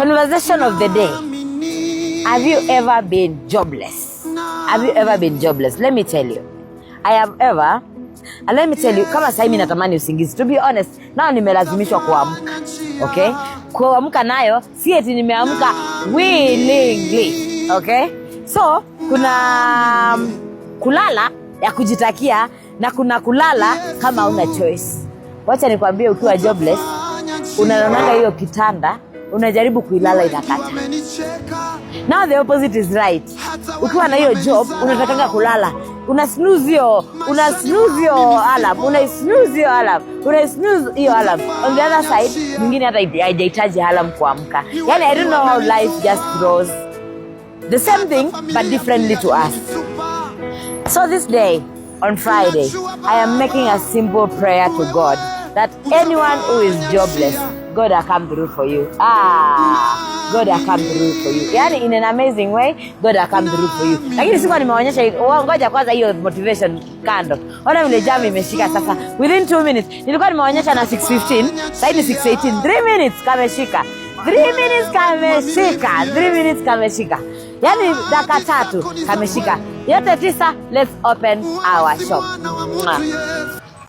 Conversation of the day. Have you ever been jobless? Have you ever been jobless? Let me tell you. I have ever. And let me tell you, kama sasa mimi natamani usingizi. To be honest, nao nimelazimishwa kuamka. Okay? Kuamka nayo, si eti nimeamka willingly. Okay? So, kuna kulala ya kujitakia na kuna kulala kama una choice. Wacha nikwambie, ukiwa jobless, unaonanga hiyo kitanda, unajaribu kuilala inakata. Now the opposite is right. Ukiwa na hiyo job, unatakanga kulala. Una snooze hiyo alarm. On the other side, mwingine hata haijahitaji alarm kuamka. Yani I don't know how life just grows. The same thing but differently to us. So this day, on Friday, I am making a simple prayer to God that anyone who is jobless, God will come through for you. God will come through for you. Yani in an amazing way, God will come through for you. Lakini sikuwa nimeonyesha, ngoja kwanza hiyo motivation kando. Ona vile jam imeshika sasa. Within 2 minutes, nilikuwa nimeonyesha na 6:15, sasa ni 6:18. 3 minutes kameshika. 3 minutes kameshika. Yani dakika 3 kameshika. Yote 9, let's open our shop.